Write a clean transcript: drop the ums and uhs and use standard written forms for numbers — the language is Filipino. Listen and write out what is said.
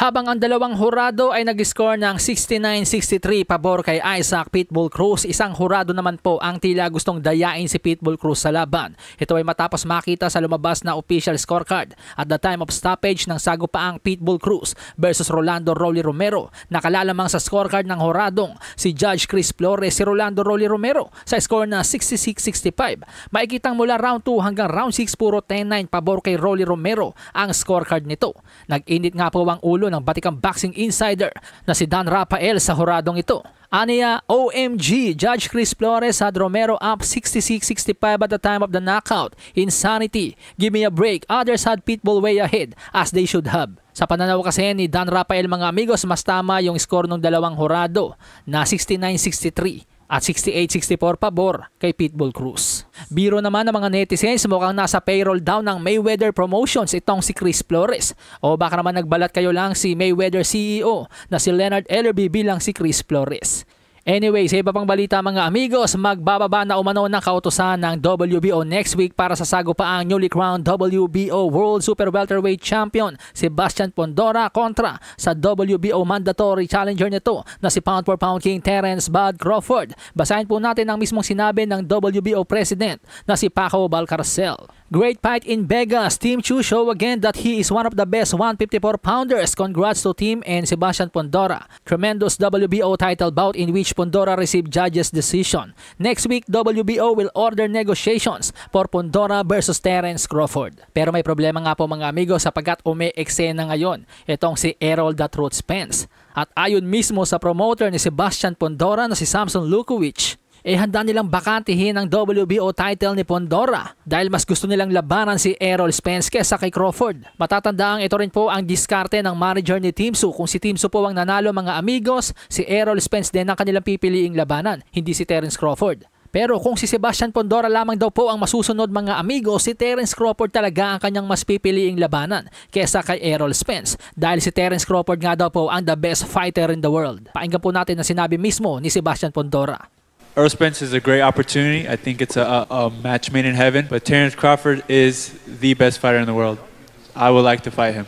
Habang ang dalawang hurado ay nag-score ng 69-63 pabor kay Isaac Pitbull Cruz, isang hurado naman po ang tila gustong dayain si Pitbull Cruz sa laban. Ito ay matapos makita sa lumabas na official scorecard at the time of stoppage ng sagupaang Pitbull Cruz versus Rolando Rolly Romero. Nakalalamang sa scorecard ng huradong si Judge Chris Flores si Rolando Rolly Romero sa score na 66-65. Makikitang mula round 2 hanggang round 6 puro 10-9 pabor kay Rolly Romero ang scorecard nito. Nag-init nga po ang ulo ng batikang boxing insider na si Dan Rafael sa huradong ito. Aniya, OMG, Judge Chris Flores had Romero up 66-65 at the time of the knockout. Insanity, give me a break. Others had Pitbull way ahead as they should have. Sa pananaw kasi ni Dan Rafael mga amigos, mas tama yung score ng dalawang hurado na 69-63. At 68-64 pabor kay Pitbull Cruz. Biro naman ng mga netizens, mukhang nasa payroll daw ng Mayweather Promotions itong si Chris Flores. O baka naman nagbalat kayo lang si Mayweather CEO na si Leonard Ellerbe bilang si Chris Flores. Anyway, sa iba pang balita mga amigos, magbababa na umano ng kautusan ng WBO next week para sa sagupaang newly crowned WBO World Super Welterweight Champion Sebastian Fundora kontra sa WBO mandatory challenger nito na si Pound for Pound King Terence Bud Crawford. Basahin po natin ang mismong sinabi ng WBO President na si Paco Valcarcel. Great fight in Vegas. Team Chu show again that he is one of the best 154-pounders. Congrats to Team and Sebastian Fundora. Tremendous WBO title bout in which Fundora received judges' decision. Next week, WBO will order negotiations for Fundora versus Terence Crawford. Pero may problema nga po mga amigo sapagkat umi-eksena ngayon itong si Errol The Truth Spence. At ayon mismo sa promoter ni Sebastian Fundora na si Samson Lukowicz, handa nilang bakantihin ang WBO title ni Fundora dahil mas gusto nilang labanan si Errol Spence kesa kay Crawford. Matatandaang ito rin po ang diskarte ng manager ni Team Su. Kung si Team Su po ang nanalo mga amigos, si Errol Spence din ang kanilang pipiliing labanan, hindi si Terence Crawford. Pero kung si Sebastian Fundora lamang daw po ang masusunod mga amigos, si Terence Crawford talaga ang kanyang mas pipiliing labanan kesa kay Errol Spence dahil si Terence Crawford nga daw po ang the best fighter in the world. Pakinggan po natin ang sinabi mismo ni Sebastian Fundora. Errol Spence is a great opportunity. I think it's a match made in heaven. But Terence Crawford is the best fighter in the world. I would like to fight him.